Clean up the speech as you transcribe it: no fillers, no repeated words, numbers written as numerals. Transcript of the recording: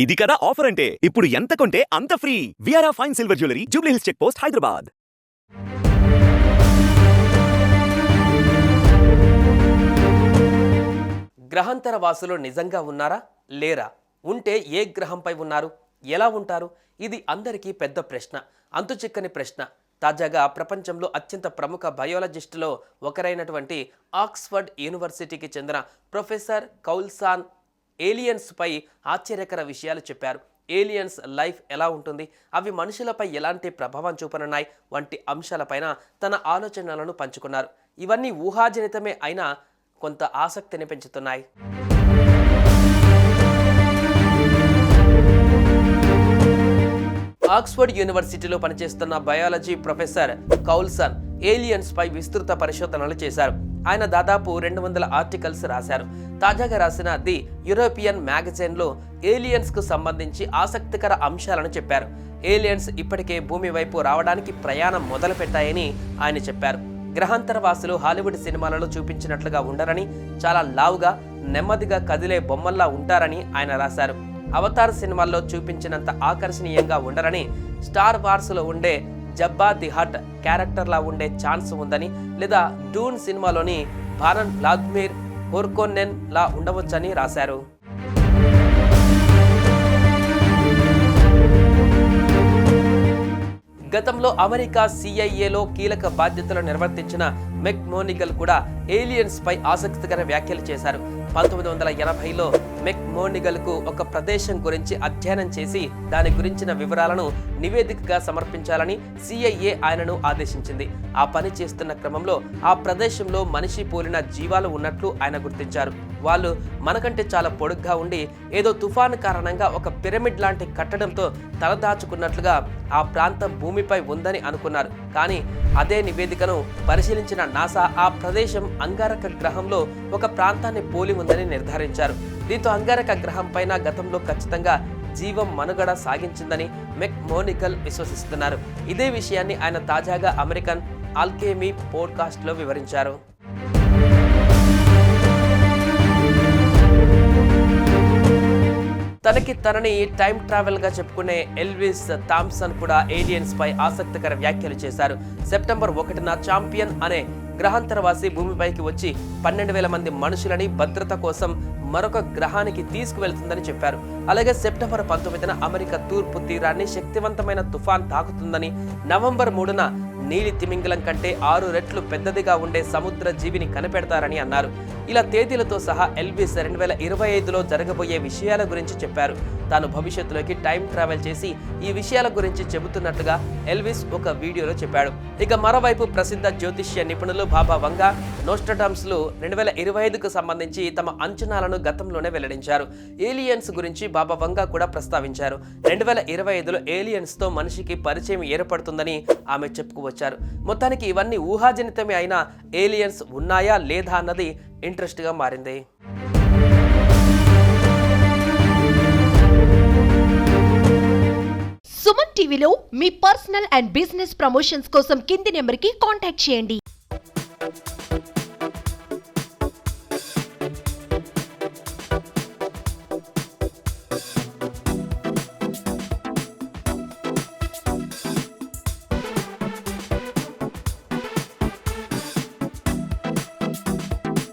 ఇది కదా ఆఫర్ అంటే ఇప్పుడు ఎంత కొంటే అంత ఫ్రీ. విఆర్ఆ fine silver jewellery, Jubilee Hills check post, Hyderabad. గ్రహాంతర వాసులు నిజంగా ఉన్నారా లేరా? ఉంటే ఏ గ్రహంపై ఉన్నారు, ఎలా ఉంటారు? ఇది అందరికీ పెద్ద ప్రశ్న, అంతుచిక్కని ప్రశ్న. తాజాగా ప్రపంచంలో అత్యంత ప్రముఖ బయాలజిస్టులో ఒకరైనటువంటి ఆక్స్ఫర్డ్ యూనివర్సిటీకి చెందిన ప్రొఫెసర్ కౌల్సాన్ ఏలియన్స్పై ఆశ్చర్యకర విషయాలు చెప్పారు. ఏలియన్స్ లైఫ్ ఎలా ఉంటుంది, అవి మనుషులపై ఎలాంటి ప్రభావం చూపనున్నాయి వంటి అంశాలపైన తన ఆలోచనలను పంచుకున్నారు. ఇవన్నీ ఊహాజనితమే అయినా కొంత ఆసక్తిని పెంచుతున్నాయి. ఆక్స్ఫర్డ్ యూనివర్సిటీలో పనిచేస్తున్న బయాలజీ ప్రొఫెసర్ కౌల్సన్ ఏలియన్స్ పై విస్తృత పరిశోధనలు చేశారు. ఆయన దాదాపు 200 ఆర్టికల్స్ రాశారు. తాజాగా రాసిన ది యూరోపియన్ మ్యాగజైన్లో ఏలియన్స్ కు సంబంధించి ఆసక్తికర అంశాలను చెప్పారు. ఏలియన్స్ ఇప్పటికే భూమి వైపు రావడానికి ప్రయాణం మొదలుపెట్టాయని ఆయన చెప్పారు. గ్రహాంతర వాసులు హాలీవుడ్ సినిమాలలో చూపించినట్లుగా ఉండరని, చాలా లావుగా నెమ్మదిగా కదిలే బొమ్మల్లా ఉంటారని ఆయన రాశారు. అవతార్ సినిమాల్లో చూపించినంత ఆకర్షణీయంగా ఉండరని, స్టార్ వార్స్లో ఉండే జబ్బా ది హట్ క్యారెక్టర్లా ఉండే ఛాన్స్ ఉందని, లేదా డూన్ సినిమాలోని బారన్ వ్లాదిమిర్ హోర్కోనెన్ లా ఉండవచ్చని రాశారు. గతంలో అమెరికా సిఐఏలో కీలక బాధ్యతలు నిర్వర్తించిన మెక్ మోనిగల్ కూడా ఏలియన్స్ పై ఆసక్తికర వ్యాఖ్యలు చేశారు. 1980లో మెక్ మోనిగల్కు ఒక ప్రదేశం గురించి అధ్యయనం చేసి దాని గురించిన వివరాలను నివేదికగా సమర్పించాలని సిఐఏ ఆయనను ఆదేశించింది. ఆ పని చేస్తున్న క్రమంలో ఆ ప్రదేశంలో మనిషి పోలిన జీవాలు ఉన్నట్లు ఆయన గుర్తించారు. వాళ్ళు మనకంటే చాలా పొడుగ్గా ఉండి ఏదో తుఫాను కారణంగా ఒక పిరమిడ్ లాంటి కట్టడంతో తలదాచుకున్నట్లుగా ఆ ప్రాంతం భూమిపై ఉందని అనుకున్నారు. కానీ అదే నివేదికను పరిశీలించిన నాసా ఆ ప్రదేశం అంగారక గ్రహంలో ఒక ప్రాంతాన్ని పోలి ఉందని నిర్ధారించారు. దీంతో అంగారక గ్రహం పైన గతంలో ఖచ్చితంగా జీవం మనుగడ సాగించిందని మెక్ మోనిగల్ విశ్వసిస్తున్నారు. ఇదే విషయాన్ని ఆయన తాజాగా అమెరికన్ ఆల్కెమీ పోడ్కాస్ట్లో వివరించారు. తనని టైం ట్రావెల్ గా చెప్పుకునే ఎల్విస్ థామ్సన్ కూడా ఏలియన్స్ పై ఆసక్తికర వ్యాఖ్యలు చేశారు. సెప్టెంబర్ 1న ఛాంపియన్ అనే గ్రహాంతరవాసి భూమిపైకి వచ్చి 12,000 మంది మనుషులని భద్రత కోసం మరొక గ్రహానికి తీసుకువెళ్తుందని చెప్పారు. అలాగే సెప్టెంబర్ 19న అమెరికా తూర్పు తీరాన్ని శక్తివంతమైన తుఫాన్ తాకుతుందని, నవంబర్ 3న నీలి తిమింగలం కంటే 6 రెట్లు పెద్దదిగా ఉండే సముద్ర జీవిని కనిపెడతారని అన్నారు. ఇలా తేదీలతో సహా ఎల్విస్ 2025లో జరగబోయే విషయాల గురించి చెప్పారు. తాను భవిష్యత్తులోకి టైం ట్రావెల్ చేసి ఈ విషయాల గురించి చెబుతున్నట్లుగా ఎల్విస్ ఒక వీడియోలో చెప్పాడు. ఇక మరోవైపు ప్రసిద్ధ జ్యోతిష్య నిపుణులు బాబా వంగా నోస్ట్రాడమ్స్లు 2025కు సంబంధించి తమ అంచనాలను గతంలోనే వెల్లడించారు. ఏలియన్స్ గురించి బాబా వంగా కూడా ప్రస్తావించారు. 2025లో ఏలియన్స్తో మనిషికి పరిచయం ఏర్పడుతుందని ఆమె చెప్పుకోవచ్చు. మొత్తానికి ఇవన్నీ ఊహాజనితమే అయినా ఏలియన్స్ ఉన్నాయా లేదా అన్నది ఇంట్రెస్ట్ గా మారింది. సుమన్ టీవీలో మీ పర్సనల్ అండ్ బిజినెస్ ప్రమోషన్స్ కోసం కింది నెంబర్కి కాంటాక్ట్ చేయండి.